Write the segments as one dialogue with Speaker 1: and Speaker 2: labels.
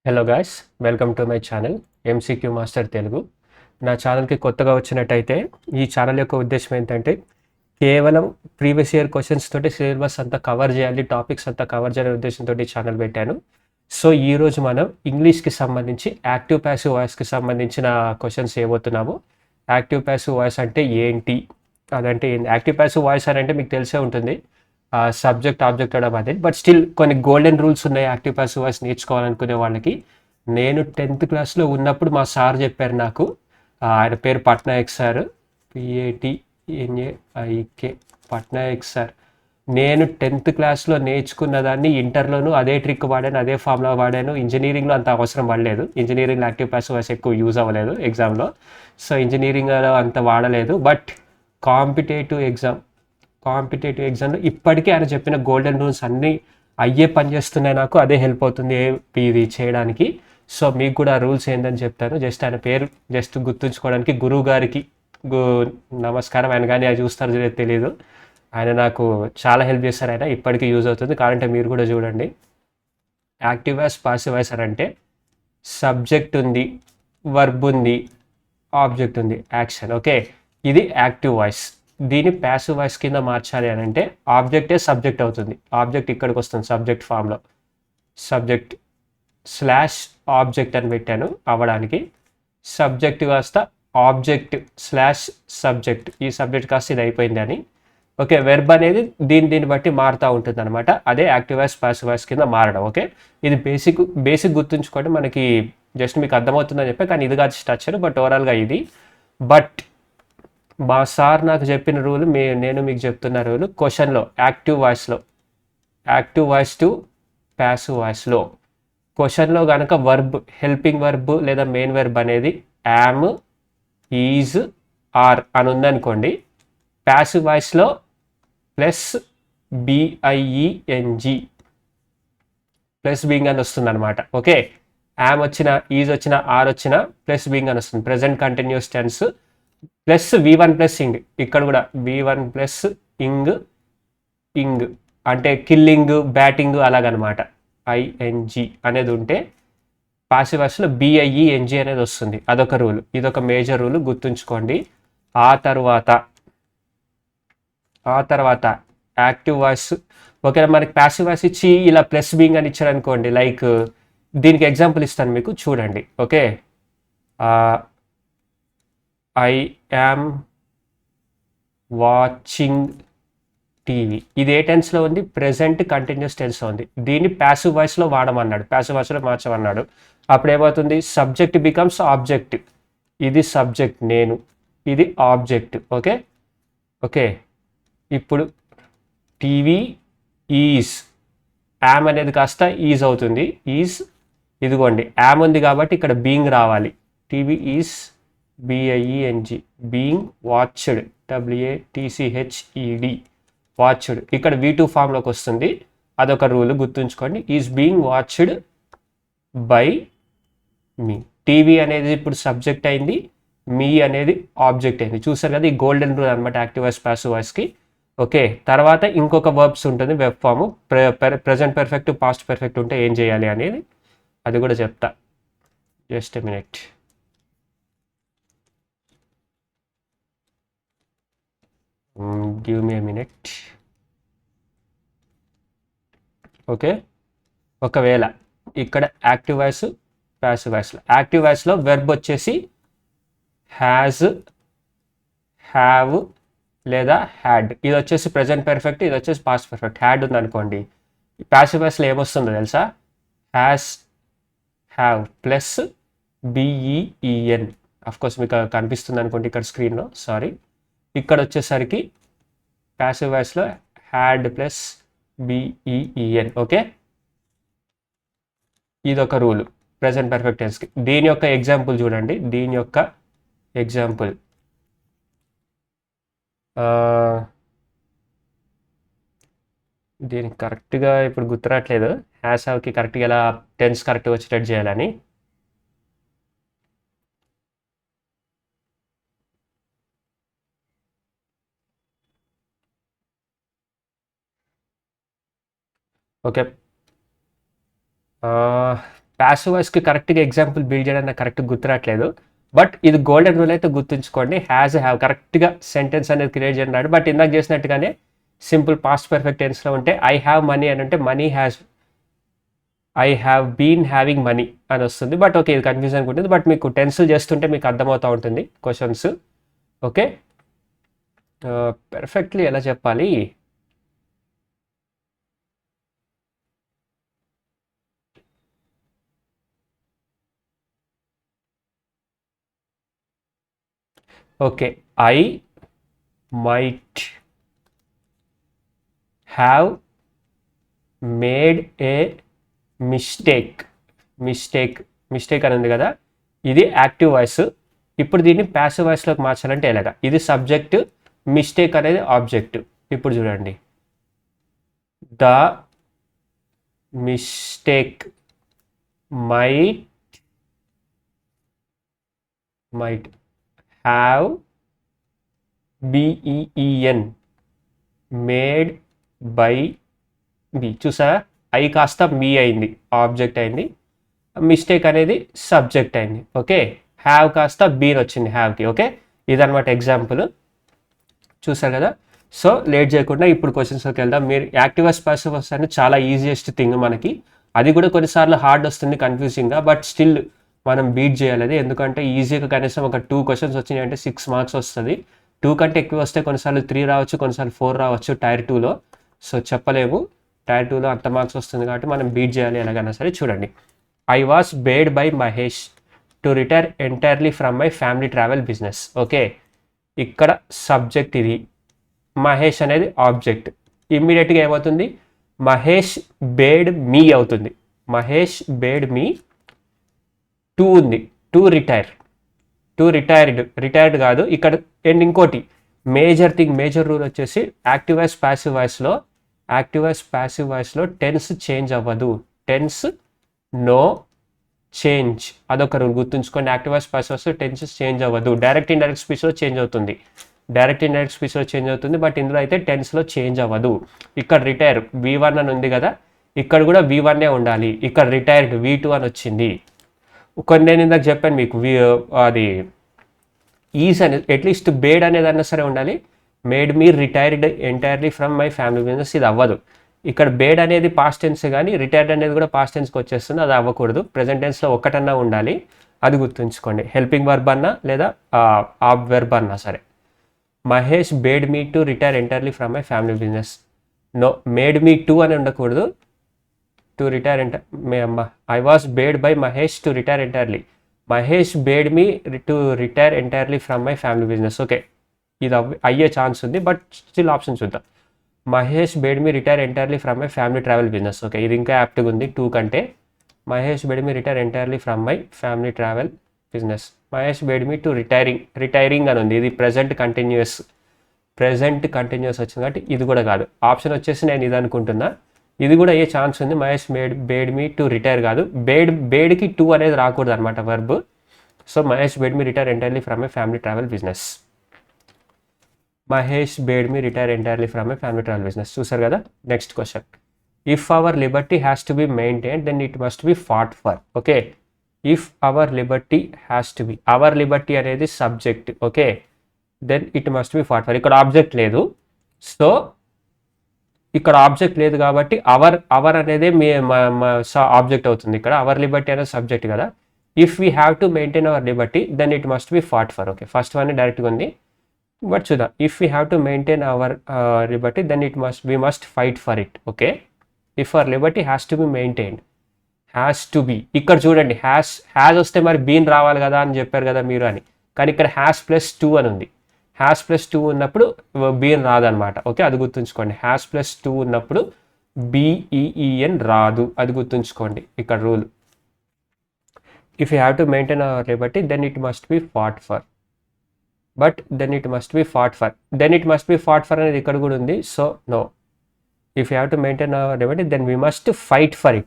Speaker 1: Hello guys, welcome to my channel MCQ master Telugu. నా ఛానల్కి కొత్తగా వచ్చినట్టయితే ఈ ఛానల్ యొక్క ఉద్దేశం ఏంటంటే కేవలం ప్రీవియస్ ఇయర్ క్వశ్చన్స్ తోటి సిలబస్ అంతా కవర్ చేయాలి, టాపిక్స్ అంతా కవర్ చేయాలనే ఉద్దేశంతో ఈ ఛానల్ పెట్టాను. సో ఈరోజు మనం ఇంగ్లీష్కి సంబంధించి యాక్టివ్ ప్యాసివ్ వాయిస్కి సంబంధించిన క్వశ్చన్స్ చేయబోతున్నాము. యాక్టివ్ ప్యాసివ్ వాయిస్ అంటే ఏంటి, అదంటే యాక్టివ్ ప్యాసివ్ వాయిస్ అని అంటే మీకు తెలిసే ఉంటుంది, సబ్జెక్ట్ ఆబ్జెక్ట్ అవడం అదే. బట్ స్టిల్ కొన్ని గోల్డెన్ రూల్స్ ఉన్నాయి యాక్టివ్ ప్యాసివ్ వాయిస్ నేర్చుకోవాలనుకునే వాళ్ళకి. నేను 10th క్లాస్లో ఉన్నప్పుడు మా సార్ చెప్పారు నాకు. ఆయన పేరు Patnaik sir, PATNAIK, Patnaik sir. నేను 10th క్లాస్లో నేర్చుకున్న దాన్ని ఇంటర్లోనూ అదే ట్రిక్ వాడాను, అదే ఫార్ములా వాడాను. ఇంజనీరింగ్లో అంత అవసరం పడలేదు, ఇంజనీరింగ్లో యాక్టివ్ ప్యాసివ్ వాయిస్ ఎక్కువ యూజ్ అవ్వలేదు ఎగ్జామ్లో. సో ఇంజనీరింగ్లో అంత వాడలేదు. బట్ కాంపిటేటివ్ ఎగ్జామ్లో ఇప్పటికీ ఆయన చెప్పిన గోల్డెన్ రూల్స్ అన్నీ అయ్యే పని చేస్తున్నాయి, నాకు అదే హెల్ప్ అవుతుంది ఇది చేయడానికి. సో మీకు కూడా రూల్స్ ఏందని చెప్తాను. జస్ట్ ఆయన పేరు జస్ట్ గుర్తుంచుకోవడానికి గురువు గారికి నమస్కారం. ఆయన కానీ అది చూస్తారో తెలియదు, ఆయన నాకు చాలా హెల్ప్ చేస్తారు. ఆయన ఇప్పటికీ యూజ్ అవుతుంది, కావాలంటే మీరు కూడా చూడండి. యాక్టివ్ వాయిస్ పాసివ్ వాయిస్ అని అంటే సబ్జెక్ట్ ఉంది, వర్బ్ ఉంది, ఆబ్జెక్ట్ ఉంది, యాక్షన్. ఓకే, ఇది యాక్టివ్ వాయిస్. దీన్ని ప్యాసివ్ వాయిస్ కింద మార్చాలి అని అంటే ఆబ్జెక్టే సబ్జెక్ట్ అవుతుంది. ఆబ్జెక్ట్ ఇక్కడికి వస్తుంది సబ్జెక్ట్ ఫామ్లో. సబ్జెక్ట్ స్లాష్ ఆబ్జెక్ట్ అని పెట్టాను అవ్వడానికి. సబ్జెక్ట్ కాస్త ఆబ్జెక్ట్ స్లాష్ సబ్జెక్ట్, ఈ సబ్జెక్ట్ కాస్త ఇది అయిపోయింది అని. ఓకే, వెర్బ్ అనేది దీన్ని బట్టి మారుతూ ఉంటుంది అనమాట. అదే యాక్టివ్ వాయిస్ పాసివ్ వాయిస్ కింద మారడం. ఓకే, ఇది బేసిక్ గుర్తుంచుకోండి, మనకి జస్ట్ మీకు అర్థమవుతుందని చెప్పి. కానీ ఇది కాదు స్ట్రక్చర్, బట్ ఓవరాల్గా ఇది. బట్ మా సార్ నాకు చెప్పిన రూల్ నేను మీకు చెప్తున్న రూల్. క్వశ్చన్లో యాక్టివ్ వాయిస్ టు ప్యాసివ్ వాయిస్లో క్వశ్చన్లో కనుక వర్బ్, హెల్పింగ్ వర్బ్ లేదా మెయిన్ వర్బ్ అనేది యామ్, ఈజ్, ఆర్ అని ఉందనుకోండి, ప్యాసివ్ వాయిస్లో ప్లస్ BIENG ప్లస్ బీయింగ్ అని వస్తుంది అనమాట. ఓకే, యామ్ వచ్చిన, ఈజ్ వచ్చిన, ఆర్ వచ్చిన ప్లస్ బీయింగ్ అని వస్తుంది. Present continuous tense plus V1 plus ing. ఇక్కడ కూడా V1 ప్లస్ ఇంగ్ అంటే కిల్లింగ్, బ్యాటింగ్ అలాగనమాట. ING అనేది ఉంటే పాసివ్ వాయిస్లో BIENG అనేది వస్తుంది. అదొక రూల్, ఇదొక మేజర్ రూల్ గుర్తుంచుకోండి. ఆ తర్వాత యాక్టివ్ వాయిస్ ఒకవేళ మనకి ప్యాసివ్ వాయిస్ ఇచ్చి ఇలా ప్లస్ బీయింగ్ అని ఇచ్చారు అనుకోండి, లైక్ దీనికి ఎగ్జాంపుల్ ఇస్తాను మీకు, చూడండి. Okay, I am watching TV. ఇది ఏ టెన్స్లో ఉంది? ప్రెజెంట్ కంటిన్యూస్ టెన్స్లో ఉంది. దీన్ని ప్యాసివ్ వాయిస్లో వాడమన్నాడు, ప్యాసివ్ వాయిస్లో మార్చమన్నాడు. అప్పుడు ఏమవుతుంది? Subject becomes object. ఇది సబ్జెక్ట్ నేను, ఇది ఆబ్జెక్ట్. ఓకే, ఇప్పుడు టీవీ ఈజ్, యామ్ అనేది కాస్త ఈజ్ అవుతుంది. ఈజ్, ఇదిగోండి యామ్ ఉంది కాబట్టి ఇక్కడ బీయింగ్ రావాలి. TV is BIENG, being watched, WATCHED, watched. ఇక్కడ V2 ఫామ్లోకి వస్తుంది, అదొక రూల్ గుర్తుంచుకోండి. Is being watched by me. TV అనేది ఇప్పుడు సబ్జెక్ట్ అయింది, మీ అనేది ఆబ్జెక్ట్ అయింది. చూసారు కదా, ఈ గోల్డెన్ రూల్ అనమాట యాక్టివ్ వాయిస్ పాసివ్ వాయిస్కి. ఓకే, తర్వాత ఇంకొక వర్బ్స్ ఉంటుంది, verb form. Present perfect, past perfect ఉంటే ఏం చేయాలి అనేది అది కూడా చెప్తా. Just a minute. Give me a minute. Okay, ఒకవేళ ఇక్కడ యాక్టివ్ వాయిస్ ప్యాసివ్ వాయిస్లో, యాక్టివ్ వాయిస్లో వెర్బ్ వచ్చేసి హ్యాజ్, హ్యావ్ లేదా హ్యాడ్. ఇది వచ్చేసి ప్రెజెంట్ పర్ఫెక్ట్, ఇది వచ్చేసి పాస్ట్ పర్ఫెక్ట్. హ్యాడ్ ఉందనుకోండి, ప్యాసివ్ వాయిస్లో ఏమొస్తుందో తెలుసా? Has, have plus BEEN. Of course మీకు కనిపిస్తుంది అనుకోండి ఇక్కడ స్క్రీన్లో, సారీ. ఇక్కడ వచ్చేసరికి ప్యాసివ్ వాయిస్లో హ్యాడ్ ప్లస్ BEEN. ఓకే, ఇదొక రూల్ ప్రెజెంట్ పర్ఫెక్ట్ టెన్స్కి. దీని యొక్క ఎగ్జాంపుల్ చూడండి. దీని యొక్క ఎగ్జాంపుల్ దీనికి కరెక్ట్గా ఇప్పుడు గుర్తురాట్లేదు, హ్యాస్ హ్యావ్కి కరెక్ట్గా ఎలా టెన్స్ కరెక్ట్గా వచ్చేటట్టు చేయాలని. ఓకే, ప్యాసివ్ వాయిస్కి కరెక్ట్గా ఎగ్జాంపుల్ బిల్డ్ చేయడానికి నాకు కరెక్ట్గా గుర్తురాట్లేదు. బట్ ఇది గోల్డెన్ రూల్ అయితే గుర్తుంచుకోండి. హ్యావ్ కరెక్ట్గా సెంటెన్స్ అనేది క్రియేట్ చేయడం. బట్ ఇందాక చేసినట్టుగానే సింపుల్ పాస్ట్ పర్ఫెక్ట్ టెన్స్లో ఉంటే ఐ హ్యావ్ మనీ అని అంటే money has I have been having money అని వస్తుంది. బట్ ఓకే, ఇది కన్ఫ్యూజన్ ఉంటుంది. బట్ మీకు టెన్స్లు చేస్తుంటే మీకు అర్థమవుతూ ఉంటుంది క్వశ్చన్స్. ఓకే, పర్ఫెక్ట్లీ ఎలా చెప్పాలి? Okay, I might have made A mistake అని ఉంది కదా, ఇది యాక్టివ్ వాయిస్. ఇప్పుడు దీన్ని ప్యాసివ్ వాయిస్లోకి మార్చాలంటే ఎలాగా? ఇది సబ్జెక్ట్, మిస్టేక్ అనేది ఆబ్జెక్ట్. ఇప్పుడు చూడండి, the mistake might have BEEN made by B. చూసారా, ఐ కాస్త మీ అయింది, ఆబ్జెక్ట్ అయింది. మిస్టేక్ అనేది సబ్జెక్ట్ అయింది. ఓకే, హ్యావ్ కాస్త బీన్ వచ్చింది హ్యావ్కి. ఓకే, ఇదన్నమాట ఎగ్జాంపుల్. చూసారు కదా. సో లేట్ చేయకుండా ఇప్పుడు క్వశ్చన్స్లోకి వెళ్దాం. మీరు యాక్టివ్ వాయిస్ పాసివ్ వాయిస్ అనేది చాలా ఈజియెస్ట్ థింగ్ మనకి. అది కూడా కొన్నిసార్లు హార్డ్ వస్తుంది, కన్ఫ్యూజింగ్గా. బట్ స్టిల్ మనం బీట్ చేయాలి అది. ఎందుకంటే ఈజీగా కనీసం ఒక 2 క్వశ్చన్స్ వచ్చినాయి అంటే 6 మార్క్స్ వస్తుంది. 2 కంటే ఎక్కువ వస్తే కొన్నిసార్లు 3 రావచ్చు, కొన్నిసార్లు 4 రావచ్చు టైర్ 2లో. సో చెప్పలేము, టైర్ 2లో అంత మార్క్స్ వస్తుంది కాబట్టి మనం బీట్ చేయాలి ఎలాగైనా సరే. చూడండి, I was bade by Mahesh to retire entirely from my family travel business. Okay, ఇక్కడ సబ్జెక్ట్ ఇది, మహేష్ అనేది ఆబ్జెక్ట్. ఇమ్మీడియట్గా ఏమవుతుంది? మహేష్ బేడ్ మీ అవుతుంది. మహేష్ బేడ్ మీ టు ఉంది, టు రిటైర్డ్ కాదు ఇక్కడ. అండ్ ఇంకోటి మేజర్ థింగ్, మేజర్ రూల్ వచ్చేసి యాక్టివ్ వాయిస్ ప్యాసివ్ వాయిస్లో టెన్స్ చేంజ్ అవ్వదు. టెన్స్ నో చేంజ్, అదొక రూల్ గుర్తుంచుకోండి. యాక్టివ్ వాయిస్ ప్యాసివ్ వాయిస్లో టెన్స్ చేంజ్ అవ్వదు. డైరెక్ట్ ఇండైరెక్ట్ స్పీచ్లో చేంజ్ అవుతుంది. బట్ ఇందులో అయితే టెన్స్లో చేంజ్ అవ్వదు. ఇక్కడ రిటైర్ V1 అని ఉంది కదా, ఇక్కడ కూడా V1 ఉండాలి. ఇక్కడ రిటైర్డ్ V2 అని వచ్చింది. కొన్ని నేను ఇందాక చెప్పాను మీకు, అది ఈజ్ అని అట్లీస్ట్ బేడ్ అనేది అన్నా సరే ఉండాలి. Made me retired entirely from my family business, ఇది అవ్వదు. ఇక్కడ బేడ్ అనేది పాస్ట్ టెన్స్ కానీ రిటైర్డ్ అనేది కూడా పాస్ట్ టెన్స్కి వచ్చేస్తుంది, అది అవ్వకూడదు. ప్రెజెంట్ టెన్స్లో ఒకటన్నా ఉండాలి, అది గుర్తుంచుకోండి. హెల్పింగ్ వర్బ్ అన్నా లేదా ఆబ్ వెర్బ్ అన్నా సరే. Mahesh bade me to retire entirely from my family business. No, made me to అని ఉండకూడదు. To retire I was bade by Mahesh to retire entirely. Mahesh bade me to retire entirely from my family business. Okay, ఇది అయ్యే chance ఉంది, but still option చూద్దాం. Mahesh bade me retire entirely from my family travel business. Okay, ఇది ఇంకా యాప్ట్గా ఉంది 2 కంటే. Mahesh bade me retire entirely from my family travel business. Mahesh bade me to retiring అని ఉంది, ఇది ప్రెజెంట్ కంటిన్యూస్ వచ్చింది కాబట్టి ఇది కూడా కాదు. ఆప్షన్ వచ్చేసి నేను ఇది అనుకుంటున్నా, ఇది కూడా ఏ ఛాన్స్ ఉంది. Mahesh bade me to retire కాదు, బేడ్కి టు అనేది రాకూడదు అనమాట verb. So Mahesh bade me retire entirely from my family travel business. Mahesh bade me retire entirely from my family travel business. చూసారు కదా. Next question, if our liberty has to be maintained then it must be fought for. Okay, if our liberty has to be, our liberty అనేది subject. Okay, then it must be fought for. ఇక్కడ object లేదు, so ఇక్కడ object లేదు కాబట్టి our అనేది object అవుతుంది. ఇక్కడ our liberty అనేది సబ్జెక్ట్ కదా. If we have to maintain our liberty then it must be fought for. Okay, first one డైరెక్ట్గా ఉంది, బట్ చూద్దాం. If we have to maintain our liberty then we must fight for it. Okay, if our liberty has to be maintained, has to be. ఇక్కడ చూడండి, has వస్తే మరి been రావాలి కదా అని చెప్పారు కదా మీరు అని, కానీ ఇక్కడ హ్యాస్ ప్లస్ 2 అని ఉంది. హ్యాస్ ప్లస్ 2 ఉన్నప్పుడు బీన్ రాదనమాట. ఓకే, అది గుర్తుంచుకోండి. హ్యాస్ ప్లస్ 2 ఉన్నప్పుడు BEEN రాదు, అది గుర్తుంచుకోండి ఇక్కడ rule. If you have to maintain our liberty then it must be fought for, but then it must be fought for అనేది ఇక్కడ కూడా ఉంది. So no, if you have to maintain our liberty then we must fight for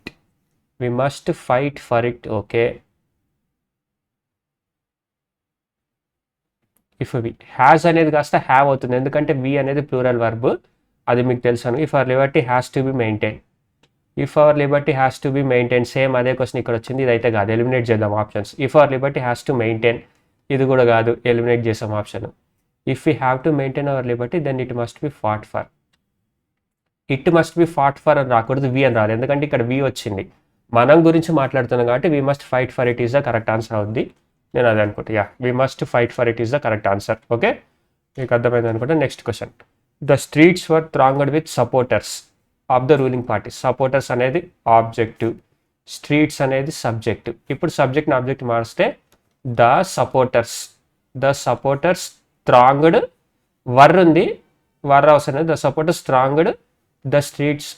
Speaker 1: it. Okay, if we has అనేది కాస్త have అవుతుంది, ఎందుకంటే వి అనేది plural verb, అది మీకు తెలుసు. If our liberty has to be maintain, if our liberty has to be maintain, same అదే question ఇక్కడ వచ్చింది, ఇదైతే కాదు, ఎలిమినేట్ చేద్దాం options. If our liberty has to maintain, ఇది కూడా కాదు, ఎలిమినేట్ చేసాం option. If we have to maintain our liberty then it must be fought for, it must be fought for అని రాకూడదు, వి అని రాదు, ఎందుకంటే ఇక్కడ వి వచ్చింది, మనం గురించి మాట్లాడుతున్నాం కాబట్టి we must fight for it is the correct answer అవుద్ది. నేను అదే అనుకుంటా, yeah we must fight for it is the correct answer. Okay, మీకు అర్థమైంది అనుకుంటా. Next question, the streets were thronged with supporters of the ruling party. Supporters అనేది objective, streets అనేది subjective. ఇప్పుడు సబ్జెక్ట్ని ఆబ్జెక్ట్ మారిస్తే ద సపోర్టర్స్ థ్రాంగడ్, వర్ ఉంది, వర్ అవసరం, the supporters thronged the streets,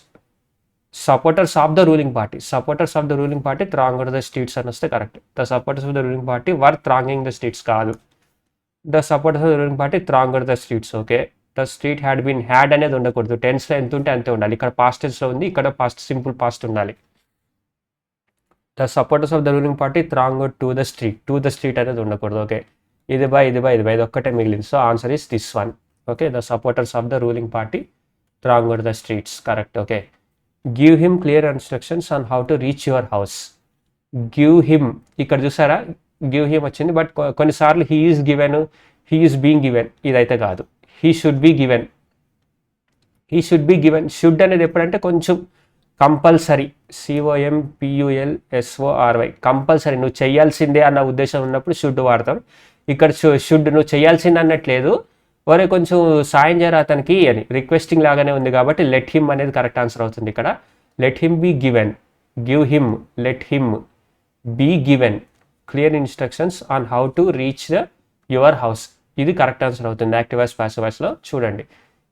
Speaker 1: supporters of the ruling party, supporters of the ruling party thronged the streets అని వస్తే correct. The supporters of the ruling party were thronging the streets కాదు, the supporters of the ruling party thronged the streets. Okay, the street had been, had అనేది ఉండకూడదు, టెన్స్లో ఎంత ఉంటే అంతే ఉండాలి, ఇక్కడ పాస్ట్ టెన్స్లో ఉంది, ఇక్కడ పాస్ట్ సింపుల్ పాస్ట్ ఉండాలి. The supporters of the ruling party thronged to the street అనేది ఉండకూడదు. ఓకే, ఇది ఒక్కటే మిగిలింది. So answer is this one. Okay, the supporters of the ruling party thronged the streets, correct. Okay, give him clear instructions on how to reach your house. Give him, ఇక్కడ చూసారా give him వచ్చింది, but కొన్నిసార్లు he is given, he is being given, ఇదైతే కాదు. He should be given, should అనేది ఎప్పుడంటే కొంచెం compulsory, COMPULSORY, compulsory, నువ్వు చేయాల్సిందే అన్న ఉద్దేశం ఉన్నప్పుడు షుడ్ వాడతాం. ఇక్కడ షుడ్ నువ్వు చేయాల్సిందే అన్నట్లేదు, ఒరే కొంచెం సాయం చేయరా అతనికి అని, రిక్వెస్టింగ్ లాగానే ఉంది కాబట్టి లెట్ హిమ్ అనేది కరెక్ట్ ఆన్సర్ అవుతుంది ఇక్కడ. Let him be given, give him, let him be given clear instructions on how to reach your house, ఇది కరెక్ట్ ఆన్సర్ అవుతుంది యాక్టివ్ వాయిస్ పాసివ్ వాయిస్లో. చూడండి,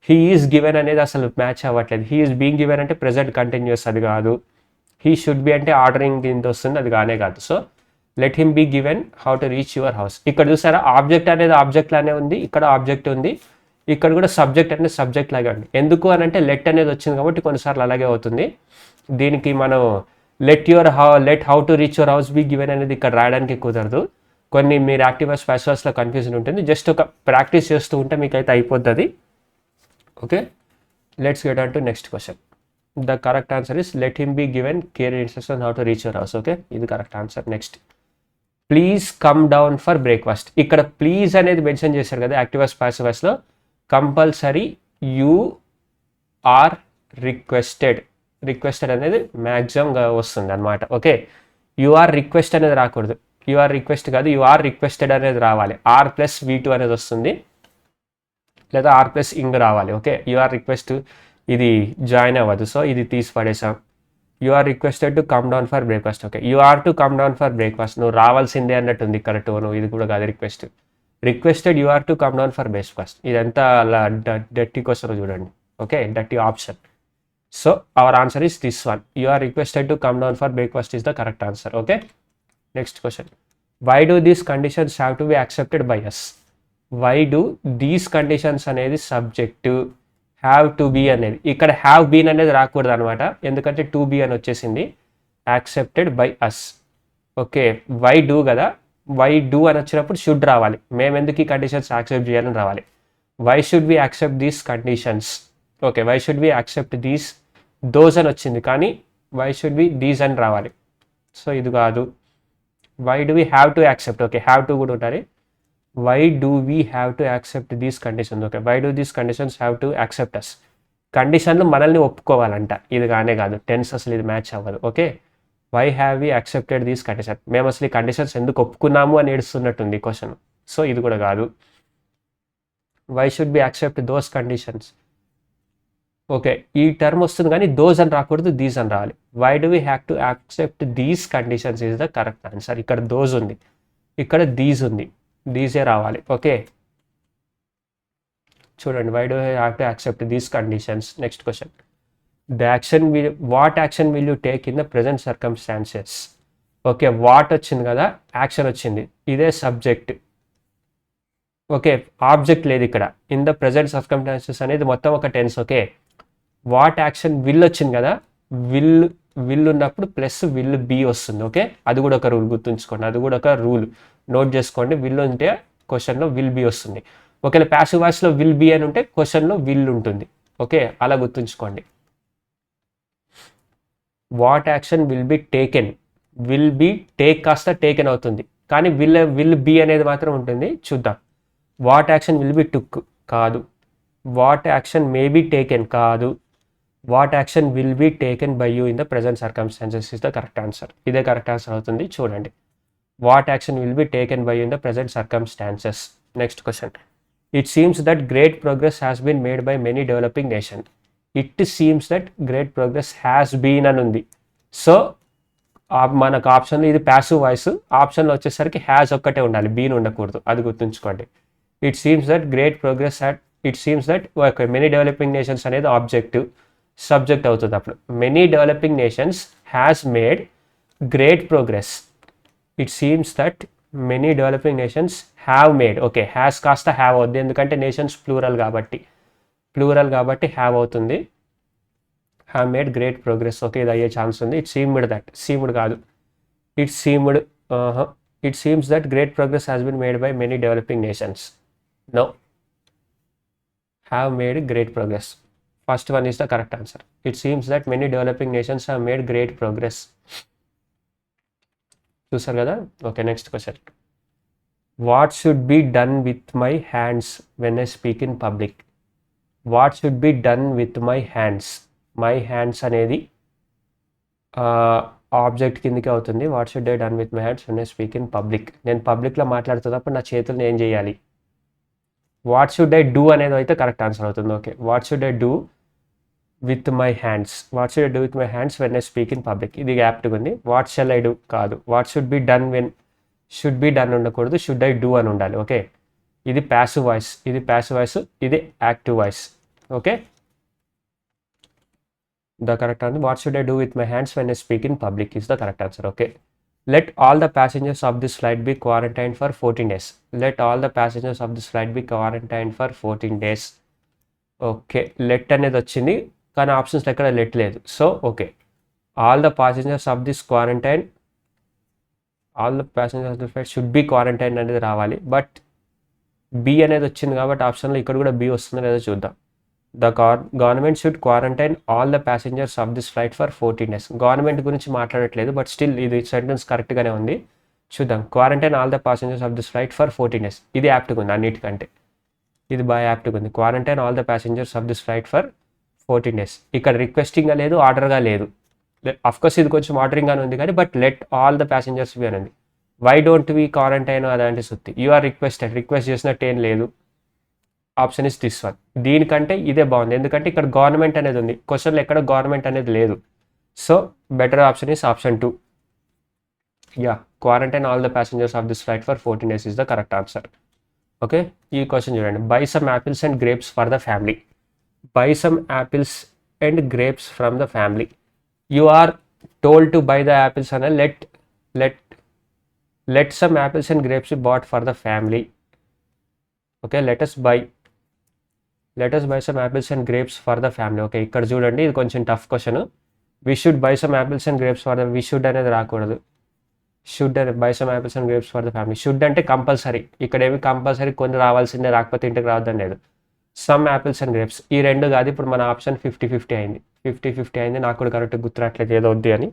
Speaker 1: హీ ఈజ్ గివెన్ అనేది అసలు మ్యాచ్ అవ్వట్లేదు, హీ ఈజ్ బీయింగ్ గివెన్ అంటే present continuous, అది కాదు. హీ షుడ్ బి అంటే ఆర్డరింగ్ దీంతో వస్తుంది, అది కానే కాదు. So let him be given how to reach your house. ఇక్కడ చూసారా ఆబ్జెక్ట్ అనేది ఆబ్జెక్ట్ లానే ఉంది, ఇక్కడ ఆబ్జెక్ట్ ఉంది, ఇక్కడ కూడా సబ్జెక్ట్ అనేది సబ్జెక్ట్ లాగే ఉంది. ఎందుకు అని అంటే లెట్ అనేది వచ్చింది కాబట్టి కొన్నిసార్లు అలాగే అవుతుంది. దీనికి మనం let how to reach your house be given అనేది ఇక్కడ రాయడానికి కుదరదు. కొన్ని మీరు యాక్టివ్ వాయిస్ పాసివ్ వాయిస్లో కన్ఫ్యూజన్ ఉంటుంది, జస్ట్ ఒక ప్రాక్టీస్ చేస్తూ ఉంటే మీకైతే అయిపోతుంది. Okay, let's get on to next question. The correct answer is let him be given clear instructions how to reach your house. Okay, ఇది correct answer. Next, please come down for breakfast. ఇక్కడ please అనేది mention చేశారు కదా active voice passive వాయిస్లో, compulsory you are requested అనేది మ్యాక్సిమంగా వస్తుంది అనమాట. Okay, you are request అనేది రాకూడదు, యు ఆర్ రిక్వెస్ట్ కాదు, యు ఆర్ రిక్వెస్టెడ్ అనేది రావాలి, R+V2 అనేది వస్తుంది, లేదా R+ ఇంగ్ రావాలి. ఓకే, యు ఆర్ రిక్వెస్ట్ ఇది జాయిన్ అవ్వదు, సో ఇది తీసి పడేసాం. You are requested to come down for breakfast. Okay, you are to come down for breakfast, నువ్వు రావాల్సిందే అన్నట్టు ఉంది ఇక్కడ టోను, ఇది కూడా కాదు, requested you are to come down for breakfast, ఇదంతా అలా డర్టీ క్వశ్చన్ చూడండి. Okay, dirty option. So our answer is this one, you are requested to come down for breakfast is the correct answer. Okay, next question, why do these conditions have to be accepted by us. Why do these conditions అనేది subject, have to be అనేది, ఇక్కడ have been అనేది రాకూడదు అనమాట, ఎందుకంటే to be అని వచ్చేసింది. Accepted by us. Okay, why do కదా, వై డూ అని వచ్చినప్పుడు షుడ్ రావాలి, మేము ఎందుకు ఈ కండిషన్స్ యాక్సెప్ట్ చేయాలని రావాలి. Why should we accept these conditions. Okay, why should we accept these, those అని వచ్చింది కానీ వై షుడ్ వి దీస్ అని రావాలి, సో ఇది కాదు. Why do we have to accept. Okay, have to కూడా ఉండాలి. Why do we have to accept these conditions. Okay, why do these conditions have to accept us. కండిషన్లు మనల్ని ఒప్పుకోవాలంట, ఇది కానే కాదు, టెన్స్ అసలు ఇది మ్యాచ్ అవ్వదు. Okay, why have we accepted these condition, మేము అసలు ఈ కండిషన్స్ ఎందుకు ఒప్పుకున్నాము అని ఏడుస్తున్నట్టుంది క్వశ్చన్, సో ఇది కూడా కాదు. Why should be accept those conditions. Okay, ఈ టర్మ్ వస్తుంది కానీ దోస్ అని రాకూడదు, దీస్ అని రావాలి. Why do we have to accept these conditions is the correct answer. ఇక్కడ దోస్ ఉంది, ఇక్కడ దీస్ ఉంది, దీసే రావాలి. ఓకే, చూడండి, why do we have to accept these conditions. Next question, what action will you take in the present circumstances. Okay, what వచ్చింది కదా, action వచ్చింది, ఇదే సబ్జెక్ట్. ఓకే, ఆబ్జెక్ట్ లేదు ఇక్కడ. ఇన్ ద ప్రజెంట్ సర్కమ్స్టాన్సెస్ అనేది మొత్తం ఒక tense. Okay, what action will వచ్చింది కదా, విల్ ఉన్నప్పుడు ప్లస్ విల్ బీ వస్తుంది. ఓకే, అది కూడా ఒక రూల్ గుర్తుంచుకోండి, అది కూడా ఒక రూల్ నోట్ చేసుకోండి. విల్ ఉంటే క్వశ్చన్లో విల్ బీ వస్తుంది. ఒకవేళ ప్యాసివ్ వాయిస్లో విల్ బీ అని ఉంటే క్వశ్చన్లో విల్ ఉంటుంది. ఓకే, అలా గుర్తుంచుకోండి. What action will be taken, will be take కాస్త టేకెన్ అవుతుంది, కానీ విల్ బి అనేది మాత్రం ఉంటుంది. చూద్దాం. What action will be took కాదు, what action may be taken కాదు, what action will be taken by you in the present circumstances is the correct answer. ఇదే కరెక్ట్ ఆన్సర్ అవుతుంది. చూడండి, what action will be taken by you in the present circumstances. Next question. It seems that great progress has been made by many developing nation. It seems that great progress has been అని ఉంది. So మనకు ఆప్షన్లో ఇది passive voice, ఆప్షన్లో వచ్చేసరికి has ఒక్కటే ఉండాలి, been ఉండకూడదు, అది గుర్తుంచుకోండి. It seems that great progress it seems that many developing nations అనేది ఆబ్జెక్టివ్, సబ్జెక్ట్ అవుతుంది. అప్పుడు many developing nations has made great progress. It seems that many developing nations have made, okay has కాస్త have అవుద్ది, ఎందుకంటే nations plural కాబట్టి have అవుతుంది. Have made great progress, okay ఇది అయ్యే ఛాన్స్ ఉంది. ఇట్ సీమ్డ్ కాదు, it seems that great progress has been made by many developing nations. No, have made great progress. First one is the correct answer. It seems that many developing nations have made great progress. చూసారు కదా. Okay, next question. What should be done with my hands when I speak in public. What should be done with my hands. My hands అనేది object కిందకి అవుతుంది. What should I done with my hands when I speak in public. నేను పబ్లిక్లో మాట్లాడుతున్నప్పుడు నా చేతులను ఏం చేయాలి. వాట్ షుడ్ ఐ డూ అనేది అయితే కరెక్ట్ ఆన్సర్ అవుతుంది. Okay, what should I do with my hands. What should I do with my hands when I speak in public, ఇది యాప్ట్గా ఉంది. వాట్ షెల్ ఐ డూ కాదు. What should be done when, should be done ఉండకూడదు, should I do అని ఉండాలి. Okay, ఇది passive voice, ఇది active voice. Okay, the correct answer what should I do with my hands when I speak in public is the correct answer. Okay, let all the passengers of this flight be quarantined for 14 days. Let all the passengers of this flight be quarantined for 14 days. Okay, let అనేది వచ్చింది కానీ options ఎక్కడ let లేదు. So okay, all the passengers of this quarantine, all the passengers of this flight should be quarantine అనేది రావాలి. But B అనేది వచ్చింది కాబట్టి ఆప్షన్లో ఇక్కడ కూడా బి వస్తుందో లేదో చూద్దాం. The government should quarantine all the passengers of this flight for 14 days. Government గురించి మాట్లాడట్లేదు, బట్ స్టిల్ ఇది సెంటెన్స్ కరెక్ట్గానే ఉంది. చూద్దాం. Quarantine all the passengers of this flight for 14 days. ఇది యాప్ట్గా ఉంది అన్నిటికంటే, ఇది బాగా యాప్ట్గా ఉంది. Quarantine all the passengers of this flight for 14 days. ఇక్కడ రిక్వెస్టింగ్గా లేదు, ఆర్డర్గా లేదు. అఫ్కోర్స్ ఇది కొంచెం ఆర్డరింగ్గానే ఉంది కానీ, but let all the passengers be అని ఉంది. వై డోంట్ వి క్వారంటైన్ అదంటే సుత్తి. యు ఆర్ రిక్వెస్ట్ చేసినట్టు ఏం లేదు. Option is this one. దీనికంటే ఇదే బాగుంది, ఎందుకంటే ఇక్కడ గవర్నమెంట్ అనేది ఉంది, క్వశ్చన్లో ఎక్కడ గవర్నమెంట్ అనేది లేదు. So better option is option 2. Yeah, quarantine all the passengers of this flight for 14 days is the correct answer. Okay, ఈ క్వశ్చన్ చూడండి. Buy some apples and grapes for the family. Buy some apples and grapes from the family. You are told to buy the apples అనే let some apples and grapes bought for the family. Okay, let us buy some apples and grapes for the family. Okay, ఇక్కడ చూడండి, ఇది కొంచెం tough question. We should buy some apples and grapes for the, we should అనేది రాకూడదు. Should అని buy some apples and grapes for the family. Should అంటే compulsory, ఇక్కడ ఏమి కంపల్సరీ కొన్ని రావాల్సిందే, రాకపోతే ఇంటికి రావద్దని లేదు. సమ్ యాపిల్స్ అండ్ గ్రేప్స్ ఈ రెండు కాదు. ఇప్పుడు మన ఆప్షన్ 50-50 అయింది. 50-50 అయింది. నాకు కూడా కరెక్ట్ గుర్తురాట్లేదు, ఏదో వద్దు అని.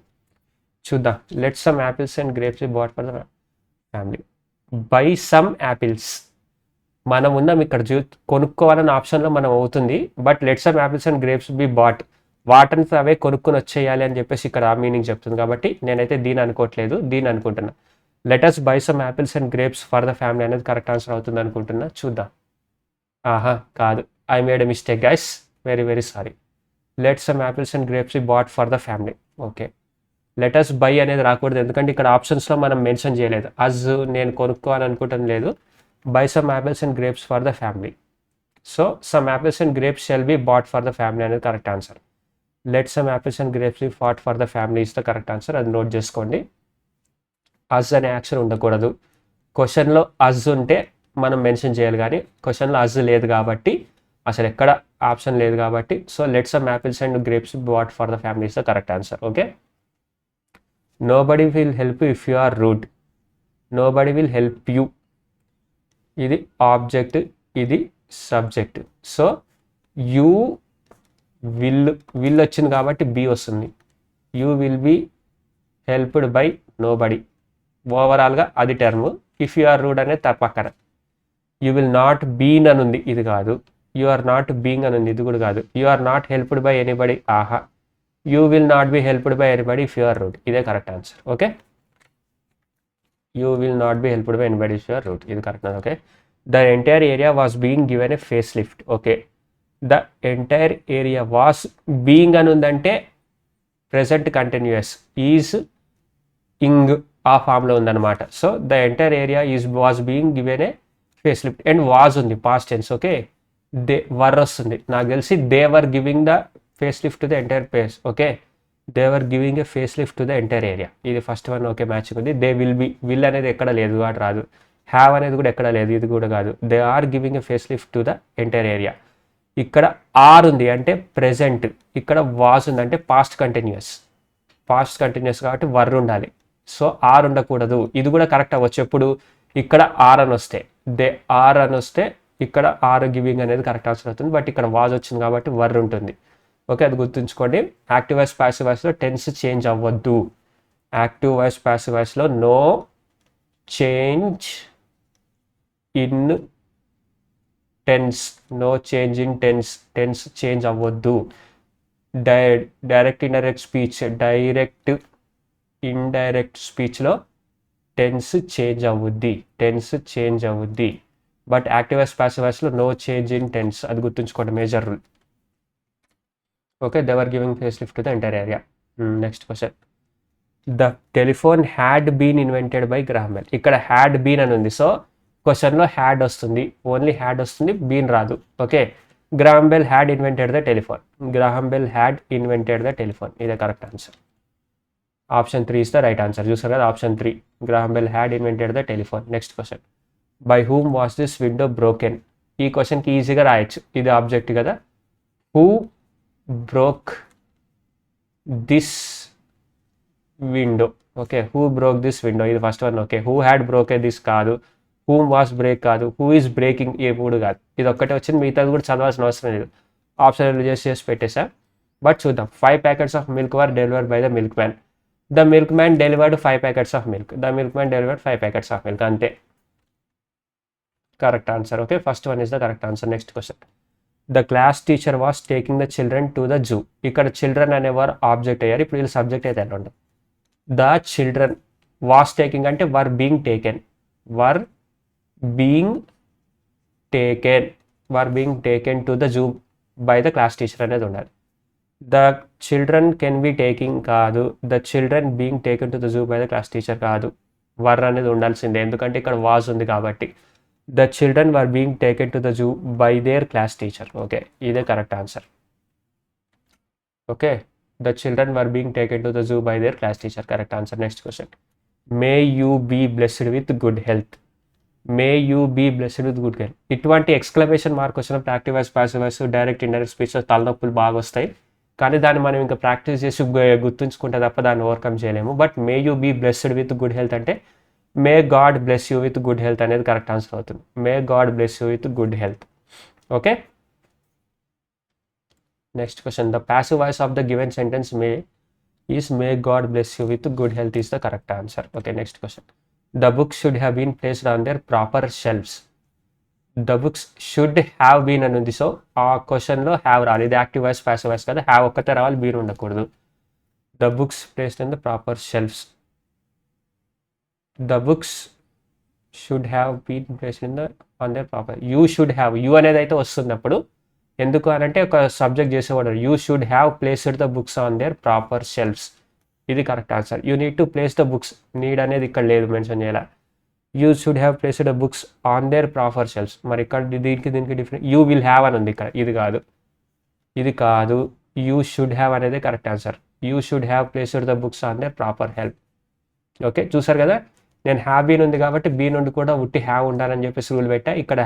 Speaker 1: చూద్దాం. Let some apples and grapes bought for the family. Buy some apples మనం ఉన్నాం ఇక్కడ, కొనుక్కోవాలన్న ఆప్షన్లో మనం అవుతుంది. But let some apples and grapes be bought, వాటర్ని అవే కొనుక్కొని వచ్చేయాలి అని చెప్పేసి ఇక్కడ ఆ మీనింగ్ చెప్తుంది. కాబట్టి నేనైతే దీని అనుకోవట్లేదు, దీని అనుకుంటున్నా. Let us buy some apples and grapes for the family అనేది కరెక్ట్ ఆన్సర్ అవుతుంది అనుకుంటున్నా. చూద్దాం. ఆహా కాదు, I made a mistake guys, very very sorry. Let some apples and grapes be bought for the family. Okay, let us buy అనేది రాకూడదు, ఎందుకంటే ఇక్కడ ఆప్షన్స్లో మనం మెన్షన్ చేయలేదు. అజ్ నేను కొనుక్కోవాలనుకుంటాం లేదు. Buy some apples and grapes for the family. So some apples and grapes shall be bought for the family అనేది correct answer. Let some apples and grapes be bought for the family is the correct answer. అది note చేసుకోండి. అజ్ అనే action ఉండకూడదు. క్వశ్చన్లో అజ్ ఉంటే మనం mention చేయాలి, కానీ క్వశ్చన్లో అజ్ లేదు కాబట్టి, అసలు ఎక్కడ ఆప్షన్ లేదు కాబట్టి, so let some apples and grapes bought for the family is the correct answer. Okay, nobody will help you if you are rude. Nobody will help you, ఇది ఆబ్జెక్ట్, ఇది సబ్జెక్ట్. సో యూ విల్ వచ్చింది కాబట్టి be వస్తుంది. You will be helped by nobody. ఓవరాల్గా అది term. If you are rude అనేది పక్కన. You will not been అని ఉంది, ఇది కాదు. యు ఆర్ నాట్ బీయింగ్ అని ఉంది, ఇది కూడా కాదు. You are not helped by anybody, ఆహా. You will not be helped by anybody if you are rude, ఇదే correct answer. Okay, you will not be helped by anybody if you are rude, ఇది correct. Okay, the entire area was being given a face lift. Okay, the entire area was being అని ఉందంటే present continuous, is ing ఆ ఫామ్లో ఉందన్నమాట. So the entire area was being given a face lift and was ఉంది past tense. Okay, they were వస్తుంది, నాకు తెలిసి they were giving the face lift to the entire place. Okay, they were giving a face lift to the entire area, ఇది first one. Okay, matching ఉంది. They will be, will అనేది ఎక్కడ లేదు కాబట్టి రాదు. హ్యావ్ అనేది కూడా ఎక్కడ లేదు, ఇది కూడా కాదు. They are giving a face lift to the entire area. ఇక్కడ ఆర్ ఉంది అంటే ప్రెజెంట్, ఇక్కడ వాజ్ ఉంది అంటే పాస్ట్ కంటిన్యూస్. పాస్ట్ కంటిన్యూస్ కాబట్టి వర్ ఉండాలి. సో ఆర్ ఉండకూడదు, ఇది కూడా కరెక్ట్ అవ్వచ్చు. ఎప్పుడు ఇక్కడ ఆర్ అని వస్తే, దే ఆర్ అని వస్తే ఇక్కడ ఆర్ గివింగ్ అనేది కరెక్ట్ ఆన్సర్ అవుతుంది. బట్ ఇక్కడ వాజ్ వచ్చింది కాబట్టి వర్ ఉంటుంది. ఓకే, అది గుర్తుంచుకోండి. యాక్టివ్ వాయిస్ ప్యాసివ్ వాయిస్లో టెన్స్ చేంజ్ అవ్వద్దు. యాక్టివ్ వాయిస్ ప్యాసివ్ వాయిస్లో no change in tense, no change in tense, tense change అవ్వద్దు. Direct indirect speech, direct indirect స్పీచ్లో టెన్స్ చేంజ్ అవుద్ది, టెన్స్ చేంజ్ అవుద్ది. బట్ యాక్టివ్ వాయిస్ ప్యాసివ్ వాయిస్లో no change in tense, అది గుర్తుంచుకోండి, major rule. Okay, they were giving face lift to the entire area. Next question, the telephone had been invented by Graham Bell. ఇక్కడ had been అని ఉంది, so క్వశ్చన్లో had వస్తుంది, only had వస్తుంది, been రాదు. Okay, Graham Bell had invented the telephone, Graham Bell had invented the telephone, ఇదే correct answer. Option 3 is the right answer. చూసారు కదా, option 3, Graham Bell had invented the telephone. Next question, by whom was this window broken. ఈ క్వశ్చన్కి ఈజీగా రాయొచ్చు, ఇది object కదా. Who broke this window. Okay, who broke this window, ఇది first one. Okay, who had broken this కాదు, whom was break కాదు, who is breaking a మూడు కాదు. ఇది ఒక్కటే వచ్చింది, మిగతాది కూడా చదవాల్సిన అవసరం లేదు. ఆప్షన్ చేసి పెట్టేసా. బట్ చూద్దాం. 5 packets of milk were delivered by the milk man. The milk man delivered 5 packets of milk. The milk man delivered 5 packets of milk, అంతే correct answer. Okay, first one is the correct answer. Next question, the class teacher was taking the children to the zoo. ఇక్కడ children అనేవారు object అయ్యారు, ఇప్పుడు వీళ్ళు subject అయితే ఎలా ఉంటుంది. The children was taking అంటే were being taken, were being taken, were being taken to the zoo by the class teacher అనేది ఉండాలి. The children can be taking కాదు, the children being taken to the zoo by the class teacher కాదు, were అనేది ఉండాల్సిందే, ఎందుకంటే ఇక్కడ was ఉంది కాబట్టి. The children were being taken to the zoo by their class teacher. Okay, ఇదే correct answer. Okay, the children were being taken to the zoo by their class teacher, correct answer. Next question, may you be blessed with good health. May you be blessed with good health, ఇటువంటి exclamation mark వచ్చినప్పుడు active voice passive voice direct indirect స్పీచ్లో తలనొప్పులు బాగా వస్తాయి. కానీ దాన్ని మనం ఇంకా ప్రాక్టీస్ చేసి గుర్తుంచుకుంటే తప్ప దాన్ని ఓవర్కమ్ చేయలేము. But may you be blessed with good health అంటే may God bless you with good health అనేది కరెక్ట్ ఆన్సర్ అవుతుంది. May God bless you with good health. Okay, next question, the passive voice of the given sentence may is may God bless you with good health is the correct answer. Okay, next question, the books should have been placed on their proper shelves. The books should have been అని ఉంది, so ఆ క్వశ్చన్లో have రావాలి. ఇది active voice passive voice కదా, have ఒక్కతే రావాలి, been ఉండకూడదు. The books placed in the proper shelves, the books should have been placed in the on their proper. You should have, you అనేది అయితే వస్తుంది అప్పుడు, ఎందుకు అని అంటే ఒక సబ్జెక్ట్ చేసేవాడు. You should have placed the books on their proper shelves, ఇది correct answer. You need to place the books, need అనేది ఇక్కడ లేదు, మెన్షన్ చేయాలి. You should have placed the books on their proper shelves, మరి ఇక్కడ దీనికి different. You will have అని ఉంది ఇక్కడ, ఇది కాదు, ఇది కాదు. యూ షుడ్ హ్యావ్ అనేది correct answer. You should have placed the books on their proper help. Okay, చూసారు కదా, నేను హ్యావ్ బీన్ ఉంది కాబట్టి బీ నుండి కూడా ఉట్టి హ్యావ్ ఉండాలని చెప్పేసి రూల్ పెట్టా. ఇక్కడ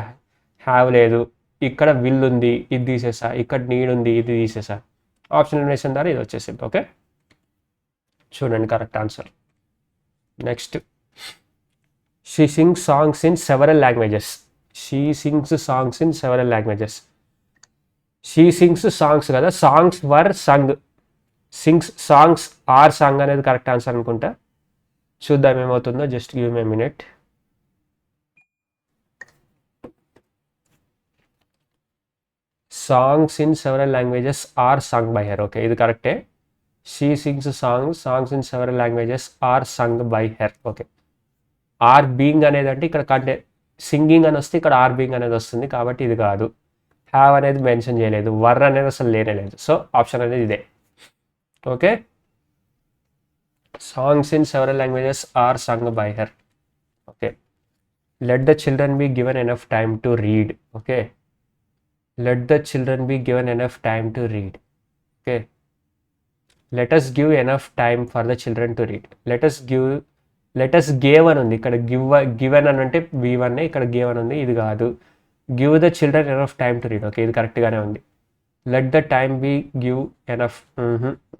Speaker 1: హ్యావ్ లేదు, ఇక్కడ విల్ ఉంది, ఇది తీసేసా. ఇక్కడ నీడ్ ఉంది, ఇది తీసేసా. ఆప్షన్ ఎలిమినేషన్ ద్వారా ఇది వచ్చేసింది. ఓకే, చూడండి correct answer. Next, she sings songs in several languages. She sings songs in several languages. She sings songs కదా, songs were sung sings songs are song అనేది కరెక్ట్ ఆన్సర్ అనుకుంటా. చూద్దాం ఏమవుతుందో. Just give me minute. Songs in several languages are sung by her. Okay, ఇది కరెక్టే. She sings songs in several languages are sung by her. Okay, are being అనేది అంటే ఇక్కడ కంటే సింగింగ్ అని వస్తే ఇక్కడ ఆర్ బీయింగ్ అనేది వస్తుంది, కాబట్టి ఇది కాదు. హ్యావ్ అనేది మెన్షన్ చేయలేదు, వర్ అనేది అసలు లేనే లేదు. సో ఆప్షన్ అనేది ఇదే. Okay, songs in several languages are sung by her. Okay, let the children be given enough time to read. Okay, let the children be given enough time to read. Okay, let us give enough time for the children to read. let us gave అని ఉంది, ఇక్కడ given అని అంటే V1, ఇక్కడ give అని ఉంది, ఇది కాదు. Give the children enough time to read. Okay, ఇది కరెక్ట్గానే ఉంది. Let the time be give enough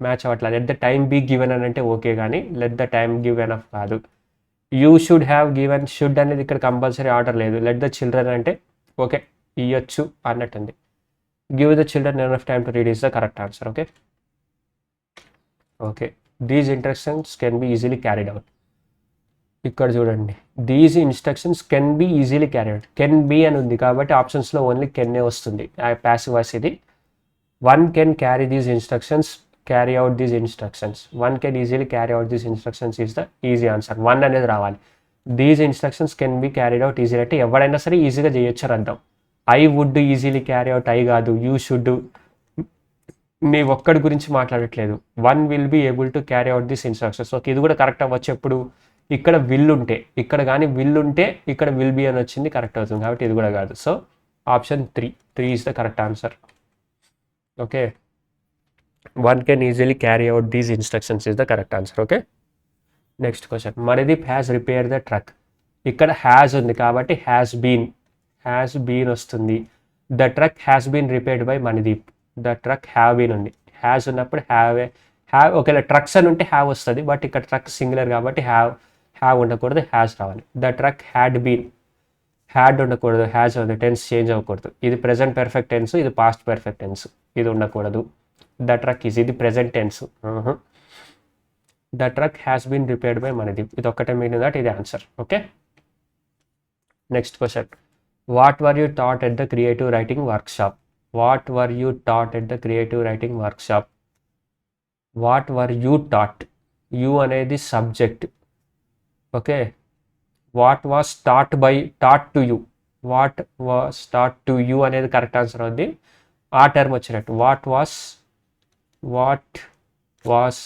Speaker 1: match అవ్వట్లా. Let the time be given అని అంటే ఓకే, కానీ let the time give enough కాదు. You should have given, should అనేది ఇక్కడ కంపల్సరీ ఆర్డర్ లేదు. లెట్ ద చిల్డ్రన్ అంటే ఓకే ఇవ్వచ్చు అన్నట్టుంది. Give the children enough time to read is the correct answer. Okay, okay, these instructions can be easily carried out. ఇక్కడ చూడండి, these instructions can be easily carry out. Can be అని ఉంది కాబట్టి ఆప్షన్స్లో only కెన్నే వస్తుంది. ప్యాసివ్ వాయిస్ ఇది. One can carry these instructions, carry out these instructions. One can easily carry out these instructions is the easy answer. One అనేది రావాలి. These instructions can be carried out easy అంటే ఎవడైనా సరే ఈజీగా చేయొచ్చు అని అర్థం. I would easily carry out, I కాదు. యూ షుడ్, నీ ఒక్కడి గురించి మాట్లాడట్లేదు. One will be able to carry out this instructions. Okay, ఇది కూడా కరెక్ట్ అవ్వచ్చు. ఎప్పుడు ఇక్కడ విల్ ఉంటే, ఇక్కడ కానీ విల్ ఉంటే ఇక్కడ విల్ బీ అని వచ్చింది, కరెక్ట్ అవుతుంది. కాబట్టి ఇది కూడా కాదు. So option 3 is the correct answer. Okay, one can easily carry out these instructions is the correct answer. Okay, next question. Manideep has repair the truck. ఇక్కడ హ్యాస్ ఉంది కాబట్టి హ్యాస్ బీన్ వస్తుంది. The truck has been repaired by Manideep. The truck have been ఉంది. Has ఉన్నప్పుడు have ఒకవేళ trucks అని ఉంటే have వస్తుంది, బట్ ఇక్కడ ట్రక్ సింగులర్ కాబట్టి హ్యావ్ ఉండకూడదు, హ్యాస్ రావాలి. The truck had been, had ఉండకూడదు, హ్యాస్ ఉంది. టెన్స్ చేంజ్ అవ్వకూడదు. ఇది ప్రెజెంట్ పర్ఫెక్ట్ టెన్స్, ఇది పాస్ట్ పర్ఫెక్ట్ టెన్స్, ఇది ఉండకూడదు. ద ట్రక్ ఇది present tense. The truck has been repaired by Manideep. ఇది ఒక్కటే మీనింగ్ దట్ ఇది answer. Okay, next question. What were you taught at the creative writing workshop. What were you taught at the creative writing workshop. What were you taught, you అనేది subject. Okay, what was taught to you. What was taught to you అనేది correct answer అవుద్ది. ఆ term వచ్చినట్టు. What was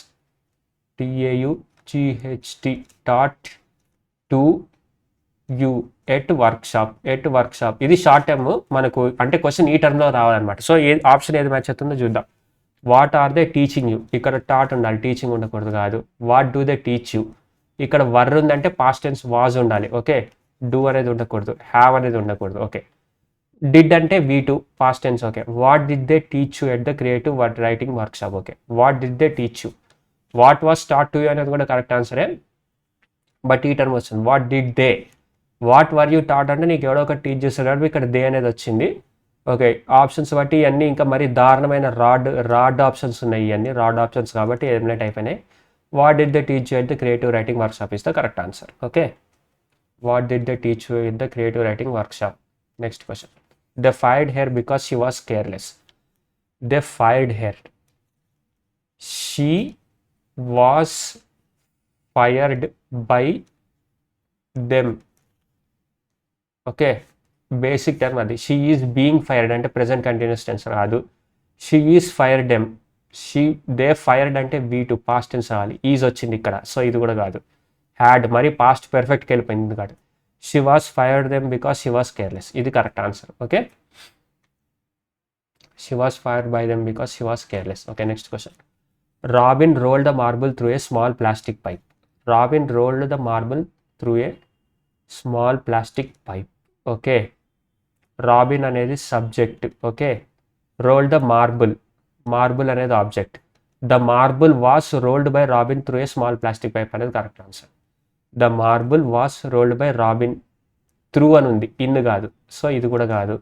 Speaker 1: TAUGHT taught to you at workshop. ఇది short term మనకు, అంటే question ఈ టర్మ్లో రావాలన్నమాట. సో ఆప్షన్ ఏది మ్యాచ్ అవుతుందో చూద్దాం. What are they teaching you, ఇక్కడ టాట్ ఉండాలి, టీచింగ్ ఉండకూడదు కాదు. What do they teach you, ఇక్కడ వర్ ఉందంటే పాస్ట్ టెన్స్ వాజ్ ఉండాలి. ఓకే, డూ అనేది ఉండకూడదు, హ్యావ్ అనేది ఉండకూడదు. ఓకే, డిడ్ అంటే V2 past tense. Okay, what did they teach you at the creative writing workshop. Okay, what did they teach you. What was taught to you అనేది కూడా correct ఆన్సరే, but ఈ term వస్తుంది. What did they. What were you taught అంటే నీకు ఎవడో ఒకటి teach చేస్తున్నాడు, ఇక్కడ దే అనేది వచ్చింది. ఓకే, ఆప్షన్స్ బట్టి ఇవన్నీ ఇంకా మరీ దారుణమైన రాడ్ ఆప్షన్స్ ఉన్నాయి. ఇవన్నీ రాడ్ ఆప్షన్స్ కాబట్టి ఎలిమినేట్ అయిపోయినాయి. What did they teach you at the creative writing workshop is the correct answer. Okay, what did they teach you at the creative writing workshop. Next question. They fired her because she was careless. They fired her, she was fired by them. Okay, basic term అది. She is being fired అంటే present continuous tense రాదు. She is fired them. They fired అంటే V2 past tense రావాలి. Is వచ్చింది ఇక్కడ, so ఇది కూడా కాదు. హ్యాడ్ మరి పాస్ట్ పర్ఫెక్ట్కి వెళ్ళిపోయింది కాదు. She was fired them because she was careless. ఇది correct answer. Okay, she was fired by them because she was careless. Okay, next question. Robin rolled the marble through a small plastic pipe. Robin rolled the marble through a small plastic pipe. Okay, Robin అనేది subject. Okay, rolled the marble అనేది object. The marble was rolled by Robin through a small plastic pipe అనేది correct answer. The marble was rolled by Robin through అని ఉంది, in కాదు. So ఇది కూడా కాదు.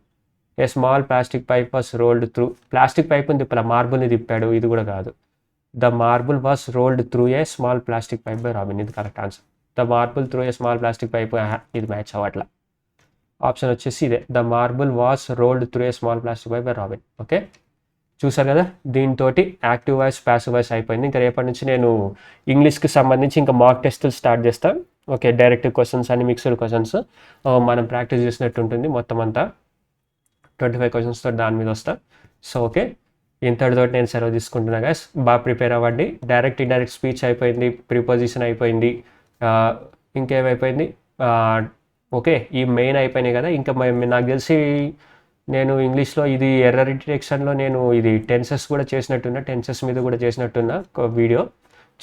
Speaker 1: A small plastic pipe was rolled through, plastic pipe తిప్పాల, మార్బుల్ని తిప్పాడు, ఇది కూడా కాదు. The marble was rolled through a small plastic pipe by Robin. ఇది correct answer. The marble through a small plastic pipe, ఇది మ్యాచ్ అవ్వట్లా. ఆప్షన్ వచ్చేసి ఇదే, the marble was rolled through a small plastic pipe by Robin. Okay, చూసారు కదా, దీంతో active voice passive voice అయిపోయింది. ఇంకా రేపటి నుంచి నేను ఇంగ్లీష్కి సంబంధించి ఇంకా మాక్ టెస్టులు స్టార్ట్ చేస్తాను. ఓకే, డైరెక్ట్ క్వశ్చన్స్ అని మిక్స్డ్ క్వశ్చన్స్ మనం ప్రాక్టీస్ చేసినట్టు ఉంటుంది. మొత్తం అంతా 25 క్వశ్చన్స్తో దాని మీద వస్తా. సో ఓకే, ఇంతటితో నేను సెలవు తీసుకుంటున్నా గైస్. బాగా ప్రిపేర్ అవ్వండి. డైరెక్ట్ ఇండైరెక్ట్ స్పీచ్ అయిపోయింది, ప్రిపోజిషన్ అయిపోయింది, ఇంకేమైపోయింది, ఓకే ఈ మెయిన్ అయిపోయినాయి కదా. ఇంకా నాకు తెలిసి నేను ఇంగ్లీష్లో ఇది ఎర్రర్ డిటెక్షన్లో నేను ఇది టెన్సెస్ కూడా చేసినట్టున్నా, టెన్సెస్ మీద కూడా చేసినట్టున్నా వీడియో.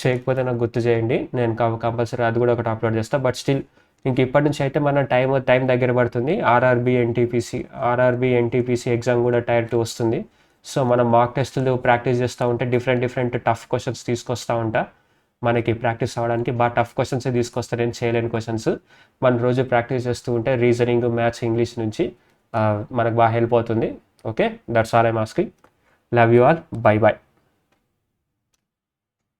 Speaker 1: చేయకపోతే నాకు గుర్తు చేయండి, నేను కంపల్సరీ అది కూడా ఒకటి అప్లోడ్ చేస్తాను. బట్ స్టిల్ ఇంక ఇప్పటి నుంచి అయితే మన టైం దగ్గర పడుతుంది. ఆర్ఆర్బీ ఎన్టీపీసీ ఎగ్జామ్ కూడా టైర్ 2 వస్తుంది. సో మనం మాక్ టెస్టులు ప్రాక్టీస్ చేస్తూ ఉంటే డిఫరెంట్ టఫ్ క్వశ్చన్స్ తీసుకొస్తూ ఉంటా. మనకి ప్రాక్టీస్ అవ్వడానికి బాగా టఫ్ క్వశ్చన్సే తీసుకొస్తా, నేను చేయలేని క్వశ్చన్స్. మన రోజు ప్రాక్టీస్ చేస్తూ ఉంటే రీజనింగ్, మ్యాథ్స్, ఇంగ్లీష్ నుంచి మనకు బాగా హెల్ప్ అవుతుంది. Okay, that's all I'm asking. Love you all, bye bye.